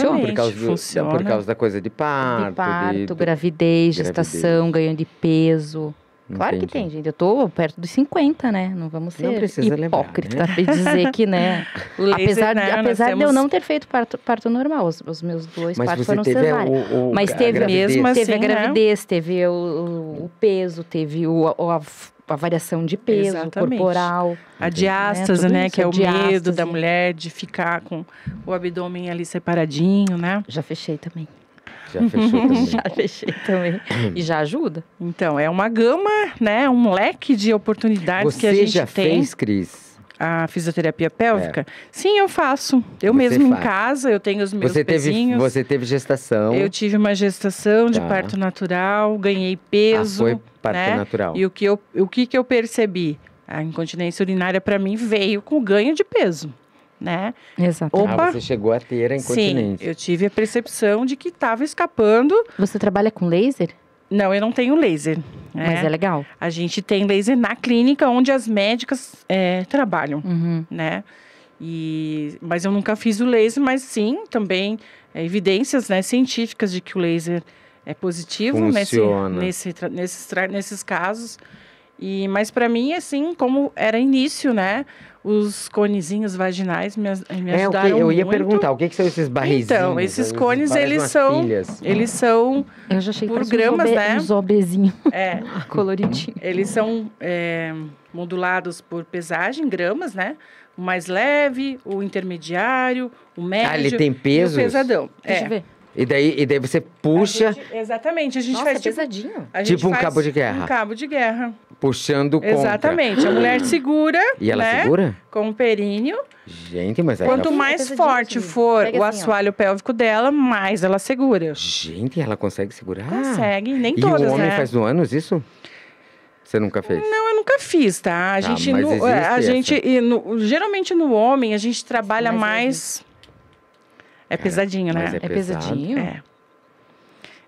Funciona. Por causa da coisa de parto. Gravidez, gestação, ganho de peso. Claro que tem, gente. Eu tô perto dos 50, né? Não vamos ser hipócritas, né? Pra dizer que, né? Laser, apesar de eu não ter feito parto normal, os meus dois partos foram cesáreos. Mas teve a gravidez, teve o peso, teve a variação de peso corporal. A diástase, né? Que é o medo da mulher de ficar com o abdômen ali separadinho, né? Já fechei também. Já fechou também. Já fechei também. E já ajuda. Então, é uma gama, né? Um leque de oportunidades que a gente tem. Você já fez, Cris? A fisioterapia pélvica? Sim, eu faço. Eu mesmo em casa, eu tenho os meus pezinhos. Você teve gestação. Eu tive uma gestação de parto natural, ganhei peso. Foi parto natural. E o que eu percebi? A incontinência urinária, para mim, veio com ganho de peso. Né? Exato. Você chegou a ter a incontinência. Sim, eu tive a percepção de que estava escapando. Você trabalha com laser? Não, eu não tenho laser. Mas é legal. A gente tem laser na clínica onde as médicas trabalham, né? Mas eu nunca fiz o laser, mas sim, também evidências, né, científicas de que o laser é positivo nesses casos. Mas para mim, assim, como era início, né? Os conezinhos vaginais me ajudaram muito. Eu ia perguntar, o que são esses barrizinhos? Então, esses cones, eles são eu já achei por gramas, né? Uns obezinhos coloridinhos. Eles são modulados por pesagem, gramas, né? O mais leve, o intermediário, o médio ele tem pesos? E o pesadão. Deixa eu ver. E daí você puxa... Exatamente, a gente faz pesadinho. Tipo um cabo de guerra. Um cabo de guerra. Puxando contra. Exatamente. A mulher segura. E ela segura? Com o períneo. Gente, mas aí quanto mais forte for o assoalho pélvico dela, mais ela segura. Gente, ela consegue segurar? Consegue, nem todas, né? E o homem faz no ânus isso? Você nunca fez? Não, eu nunca fiz, tá? Geralmente no homem, a gente trabalha mais... É pesadinho, né? É pesadinho?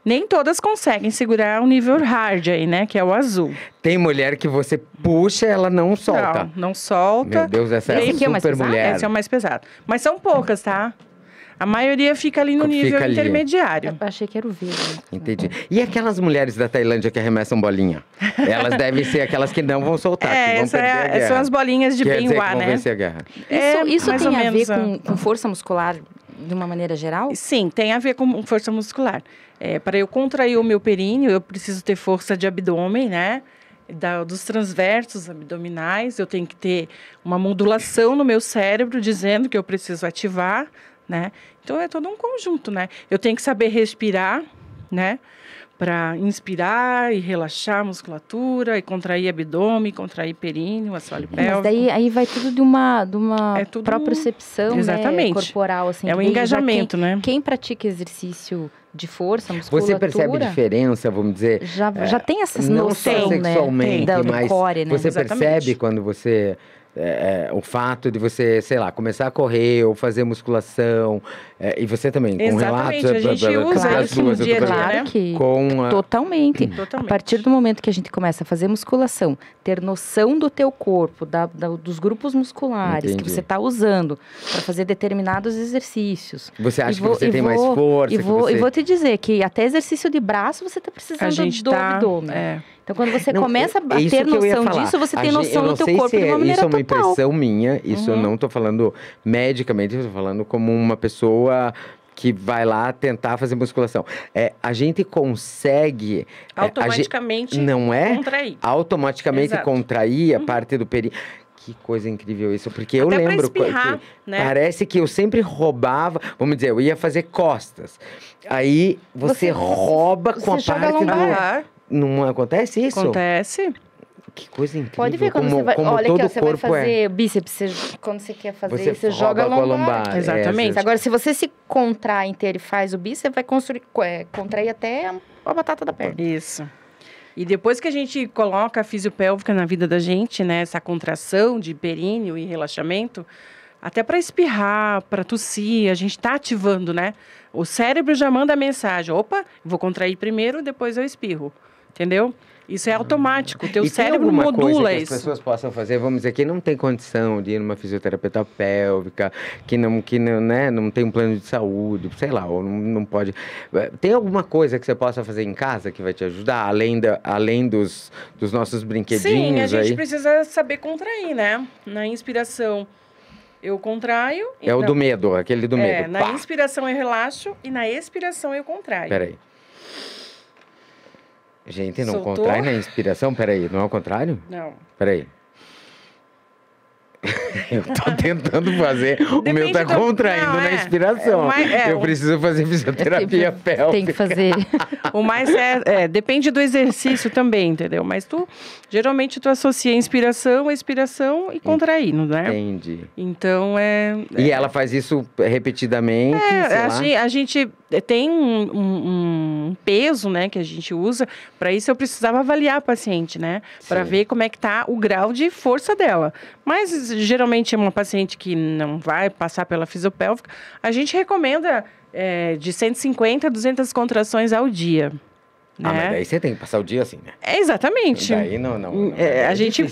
Nem todas conseguem segurar o nível hard aí, né? Que é o azul. Tem mulher que você puxa, ela não solta. Não solta. Meu Deus, essa é a super mulher. Esse é o mais pesado. Mas são poucas, tá? A maioria fica ali no nível intermediário. Eu achei que era o verde. Entendi. E aquelas mulheres da Tailândia que arremessam bolinha? Elas devem ser aquelas que não vão soltar, que vão perder a guerra. São as bolinhas de Benoit, né? Vencer a guerra. Isso tem a ver com força muscular de uma maneira geral? Sim, tem a ver com força muscular. Para eu contrair o meu períneo, eu preciso ter força de abdômen, né? Dos transversos abdominais, eu tenho que ter uma modulação no meu cérebro dizendo que eu preciso ativar, né? Então, é todo um conjunto, né? Eu tenho que saber respirar, né? Para inspirar e relaxar a musculatura, e contrair abdômen, contrair períneo, assoalho pélvico. Mas daí aí vai tudo de uma propriocepção, exatamente, né, corporal. Assim, é um engajamento, né? Quem pratica exercício de força, musculatura... Você percebe diferença, vamos dizer... Já tem essas noção, né? Sexualmente, mas core, né? Você percebe quando você... o fato de você, sei lá, começar a correr ou fazer musculação, e você também, com relatos... A gente usa isso no dia a dia, claro que totalmente. A partir do momento que a gente começa a fazer musculação, ter noção do teu corpo, dos grupos musculares que você está usando para fazer determinados exercícios. Você acha que você tem mais força? E vou te dizer que até exercício de braço você está precisando do abdômen. Então, quando você começa a ter noção disso, você tem noção do teu corpo de uma maneira total. Isso é uma impressão minha, isso eu não estou falando medicamente, eu estou falando como uma pessoa que vai lá tentar fazer musculação. A gente consegue... automaticamente contrair. Automaticamente contrair a parte do períneo. Que coisa incrível isso, porque eu lembro que né? Parece que eu sempre roubava, vamos dizer, eu ia fazer costas. Aí você rouba com a parte do... Não acontece isso? Acontece. Que coisa incrível. Pode ver quando você vai... Olha aqui, você vai fazer bíceps, quando você quer fazer, você joga a lombar. Exatamente. Agora, se você se contrai inteiro e faz o bíceps, vai contrair até a batata da perna. Isso. E depois que a gente coloca a fisiopélvica na vida da gente, né, essa contração de períneo e relaxamento, até para espirrar, para tossir, a gente está ativando, né? O cérebro já manda a mensagem, opa, vou contrair primeiro, depois eu espirro, entendeu? Isso é automático, o teu cérebro modula isso. Que as pessoas possam fazer, vamos dizer, que não tem condição de ir numa fisioterapeuta pélvica, que não tem um plano de saúde, sei lá, ou não pode... Tem alguma coisa que você possa fazer em casa que vai te ajudar, além dos nossos brinquedinhos? Sim, a gente precisa saber contrair, né? Na inspiração, eu contraio... o do medo, aquele do medo. Na inspiração eu relaxo e na expiração eu contraio. Peraí. Gente, não contrai na inspiração? Peraí, não é o contrário? Não. Peraí. Eu tô tentando fazer. O meu tá contraindo na inspiração. Eu preciso fazer fisioterapia pélvica. Tem que fazer. O mais depende do exercício também, entendeu? Mas geralmente tu associa inspiração, expiração e contraindo, né? Entendi. Então E ela faz isso repetidamente? A gente tem um peso, né, que a gente usa. Para isso eu precisava avaliar a paciente, né? Para ver como é que tá o grau de força dela. Mas geralmente é uma paciente que não vai passar pela fisiopélvica. A gente recomenda de 150 a 200 contrações ao dia. Né? Mas daí você tem que passar o dia assim, né? Exatamente. Daí não. A gente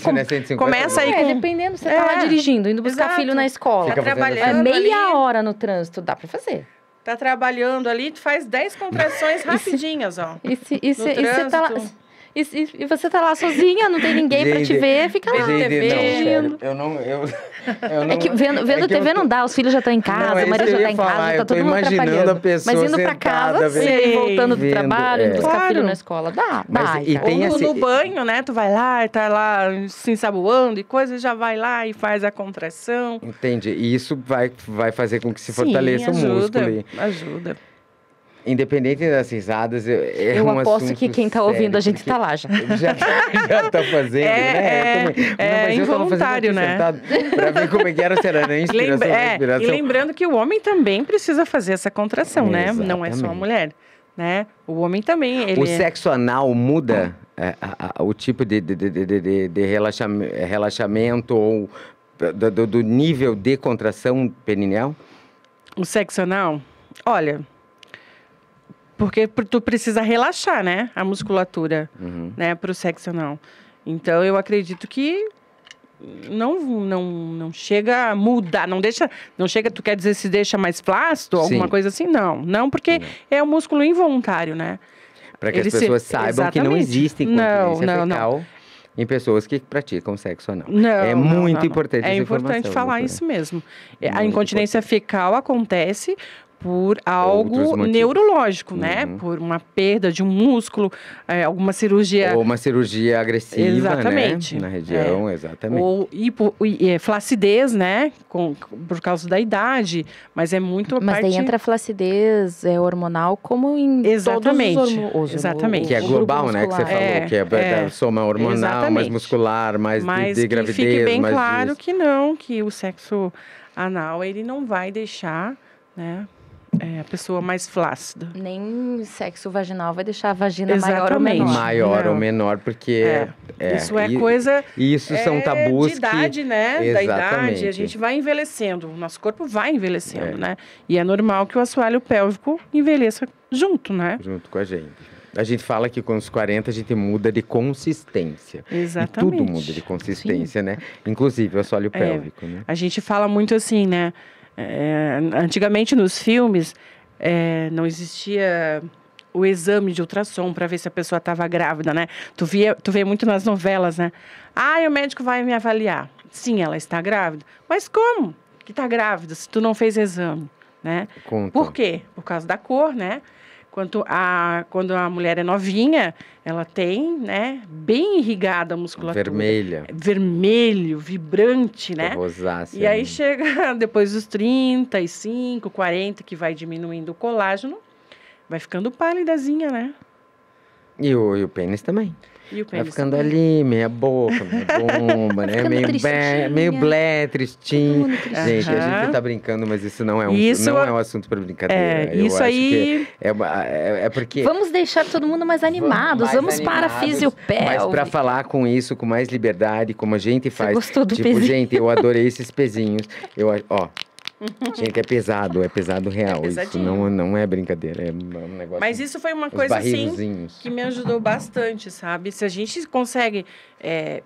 começa aí com... dependendo, você tá lá dirigindo, indo buscar filho na escola. Tá trabalhando meia hora no trânsito, dá pra fazer. Tá trabalhando ali, tu faz 10 contrações rapidinhas, ó. E você tá lá... E você tá lá sozinha, não tem ninguém pra te ver, fica lá. TV. É que vendo TV não dá, os filhos já estão em casa, o marido já tá em casa, tá todo mundo trabalhando. Mas indo pra casa, sim, voltando do trabalho, indo buscar filho na escola, dá. Ou no banho, né, tu vai lá e tá lá se ensaboando e coisa, já vai lá e faz a contração. Entendi, e isso vai fazer com que se fortaleça o músculo. Ajuda. Independente das risadas, eu aposto que quem tá ouvindo a gente tá lá já. Já tá fazendo, né? É involuntário, né? Pra ver como é que era, será, né? Inspiração, respiração. E lembrando que o homem também precisa fazer essa contração, né? Não é só a mulher, né? O homem também, O sexo anal muda o tipo de relaxamento ou do nível de contração perineal? O sexo anal? Olha... Porque tu precisa relaxar, né? A musculatura, né? Para o sexo anal. Então, eu acredito que não chega a mudar. Não chega, tu quer dizer, se deixa mais flácido, alguma coisa assim? Não, porque é um músculo involuntário, né? Para que as pessoas saibam que não existe incontinência fecal. em pessoas que praticam sexo anal. Muito importante essa informação. É importante falar isso mesmo. A incontinência fecal acontece por algo neurológico, né? Por uma perda de um músculo, alguma cirurgia... Ou uma cirurgia agressiva, exatamente, né? Na região, exatamente. Ou flacidez, né? Por causa da idade, mas é muito... Mas daí entra a flacidez hormonal como em todos exatamente. Que é global, né? Que você falou, que é soma hormonal, mais muscular, mais de gravidez. Mas que fique bem claro que o sexo anal, ele não vai deixar, né? A pessoa mais flácida. Nem sexo vaginal vai deixar a vagina maior ou menor. Maior ou menor, porque... isso é coisa... Isso são tabus de idade, né? Exatamente. Da idade, a gente vai envelhecendo. O nosso corpo vai envelhecendo, né? E é normal que o assoalho pélvico envelheça junto, né? Junto com a gente. A gente fala que com os 40 a gente muda de consistência. Exatamente. E tudo muda de consistência, né? Inclusive o assoalho pélvico, né? A gente fala muito assim, né? Antigamente nos filmes não existia o exame de ultrassom para ver se a pessoa estava grávida, né? Tu vê muito nas novelas, né? O médico vai me avaliar. Sim, ela está grávida. Mas como que está grávida se tu não fez exame, né? Conta. Por quê? Por causa da cor, né? Quando a mulher é novinha, ela tem, né, bem irrigada a musculatura. Vermelho, vibrante, né? Rosácea. E aí chega depois dos 35, 40, que vai diminuindo o colágeno, vai ficando pálidazinha, né? E o pênis também. Vai ficando também. Ali, meia boca, meia bomba, né? Meio blé, tristinho. Gente, a gente tá brincando, mas isso não é um assunto para brincadeira. Isso aí... É porque... Vamos deixar todo mundo mais animados. Vamos para a fisiopélvica. Mas para falar com isso com mais liberdade, como a gente faz. Você gostou do pezinho? Gente, eu adorei esses pezinhos. Gente, é pesado real. Isso não é brincadeira, é um negócio... Mas isso foi uma coisa, assim, que me ajudou bastante, sabe? Se a gente consegue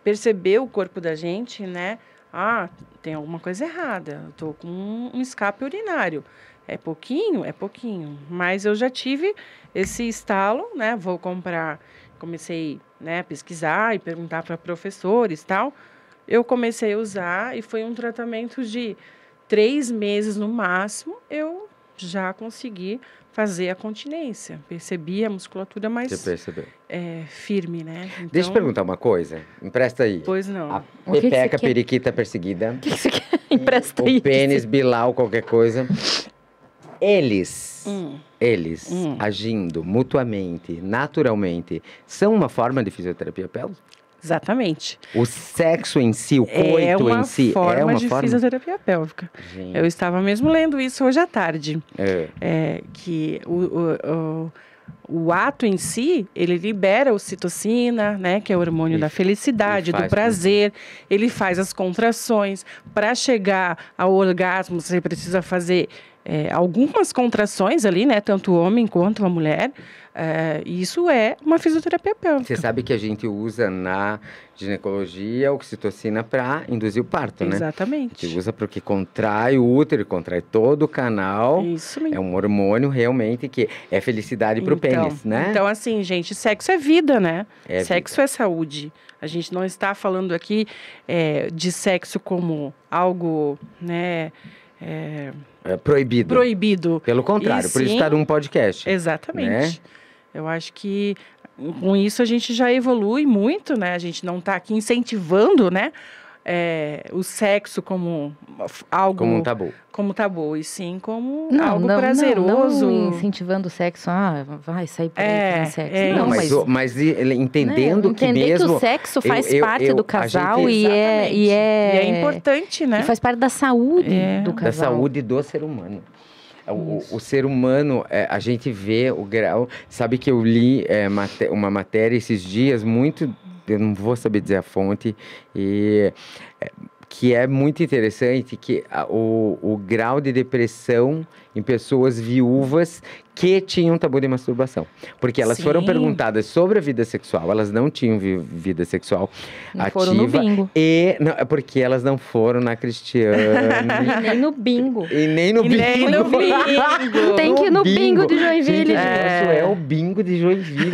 perceber o corpo da gente, né? Tem alguma coisa errada. Eu tô com um escape urinário. É pouquinho? É pouquinho. Mas eu já tive esse estalo, né? Comecei, né, a pesquisar e perguntar para professores e tal. Eu comecei a usar e foi um tratamento de 3 meses no máximo, eu já consegui fazer a continência. Percebi a musculatura mais firme, né? Então, deixa eu perguntar uma coisa. Empresta aí. Pois não. A pepeca, periquita perseguida. O que você quer? Empresta aí. O pênis, bilau, qualquer coisa. Eles agindo mutuamente, naturalmente, são uma forma de fisioterapia pélvica? Exatamente. O sexo em si, o coito em si, é uma forma de fisioterapia pélvica. Gente. Eu estava mesmo lendo isso hoje à tarde. Que o ato em si, ele libera ocitocina, né, que é o hormônio da felicidade, do prazer. Ele faz as contrações. Para chegar ao orgasmo, você precisa fazer algumas contrações ali, né, tanto o homem quanto a mulher. Isso é uma fisioterapia pélvica. Você sabe que a gente usa na ginecologia oxitocina para induzir o parto, né? Exatamente. Você usa porque contrai o útero, contrai todo o canal. Isso mesmo. É um hormônio realmente que é felicidade para o pênis, né? Então, assim, gente, sexo é vida, né? Sexo é saúde. A gente não está falando aqui de sexo como algo, né... proibido. Pelo contrário, por isso está num podcast. Exatamente. Né? Eu acho que com isso a gente já evolui muito, né? A gente não está aqui incentivando, né? O sexo como algo... Como tabu, e sim como algo prazeroso. Não incentivando o sexo, vai sair por aí sexo. Mas entendendo que mesmo... que o sexo faz parte do casal e é importante, né? E faz parte da saúde do casal. Da saúde do ser humano. O ser humano, a gente vê o grau... Sabe que eu li uma matéria esses dias, muito... Eu não vou saber dizer a fonte, que é muito interessante, que o grau de depressão em pessoas viúvas que tinham tabu de masturbação. Porque elas foram perguntadas sobre a vida sexual, elas não tinham vida sexual ativa. Foram no bingo. Porque elas não foram na Cristiane. E nem no bingo. Nem no bingo. Tem que ir no bingo de Joinville. Gente, é o bingo de Joinville.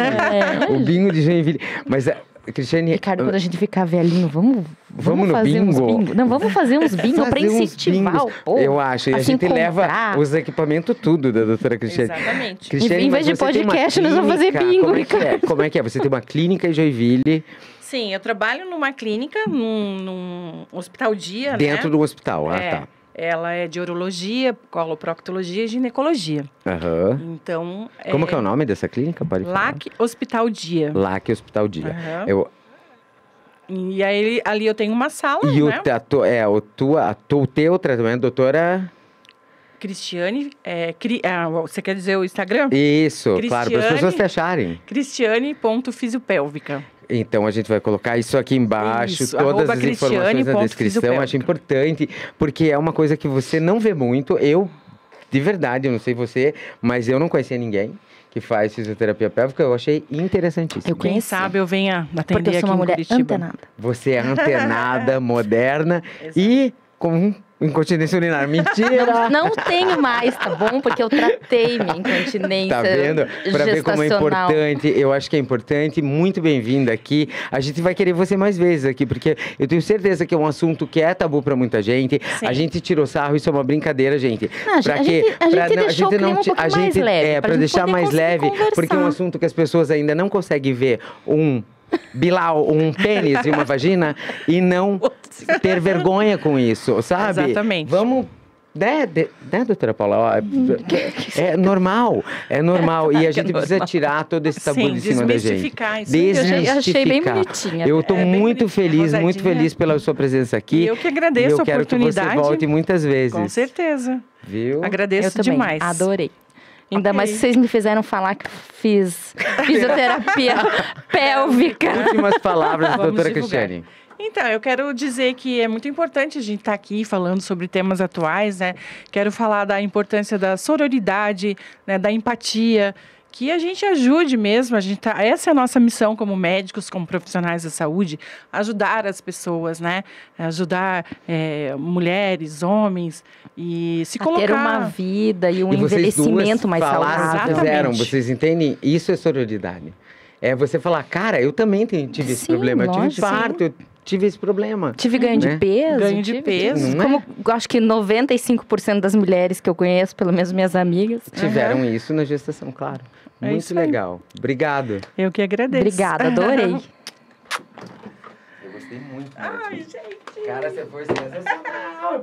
O bingo de Joinville. Mas... Cristiane... Ricardo, quando a gente ficar velhinho, vamos no fazer bingo? Uns bingo? Não, vamos fazer uns bingo para incentivar o povo. Eu acho, e a gente leva os equipamentos tudo da doutora Cristiane. Exatamente. Cristiane, em vez de podcast, nós vamos fazer bingo, Ricardo. Como é que é? Você tem uma clínica em Joinville... Sim, eu trabalho numa clínica, num hospital dia, Dentro do hospital, tá. Ela é de urologia, coloproctologia e ginecologia. Então... Como que é o nome dessa clínica? Pode falar? LAC Hospital Dia. LAC Hospital Dia. E aí, ali eu tenho uma sala, e né? O teu tratamento, doutora... Cristiane, você quer dizer o Instagram? Isso, claro, para as pessoas te acharem. Cristiane.fisiopélvica. Então, a gente vai colocar isso aqui embaixo, todas as informações na descrição. Acho importante, porque é uma coisa que você não vê muito. Eu, de verdade, eu não sei você, mas eu não conhecia ninguém que faz fisioterapia pélvica. Eu achei interessantíssimo. Quem sabe eu venha atender porque eu sou uma mulher antenada. Você é antenada, moderna e com incontinência urinária. Mentira! Não tenho mais, tá bom? Porque eu tratei minha incontinência. Tá vendo? Pra ver como é importante. Eu acho que é importante. Muito bem-vinda aqui. A gente vai querer você mais vezes aqui, porque eu tenho certeza que é um assunto que é tabu pra muita gente. Sim. A gente tirou sarro, isso é uma brincadeira, gente. Não, a gente deixou o clima um pouco mais leve. Pra deixar mais leve, porque é um assunto que as pessoas ainda não conseguem ver Bilal, um pênis e uma vagina e não ter vergonha com isso, sabe? Exatamente. Vamos, né, doutora Paula? É normal. E a gente precisa tirar todo esse tabu de cima da gente. Eu achei bem bonitinha. Eu estou muito feliz pela sua presença aqui. E eu que agradeço a oportunidade. Eu quero que você volte muitas vezes. Com certeza. Viu? Agradeço demais. Adorei. Ainda mais que vocês me fizeram falar que fiz fisioterapia pélvica. Últimas palavras, doutora Cristiane. Então, eu quero dizer que é muito importante a gente estar aqui falando sobre temas atuais, né? Quero falar da importância da sororidade, né? Da empatia, que a gente ajude mesmo, essa é a nossa missão como médicos, como profissionais da saúde, ajudar as pessoas, né? Ajudar mulheres, homens e se colocar... ter uma vida e um envelhecimento mais saudável. Vocês entendem? Isso é sororidade. É você falar, cara, eu também tive esse problema, eu tive infarto, eu tive esse problema. Tive ganho de peso. Ganho de peso. Como acho que 95% das mulheres que eu conheço, pelo menos minhas amigas, tiveram isso na gestação, claro. Muito legal. Obrigado. Eu que agradeço. Obrigada, adorei. Eu gostei muito. Ai, gente. Cara, você foi sensacional.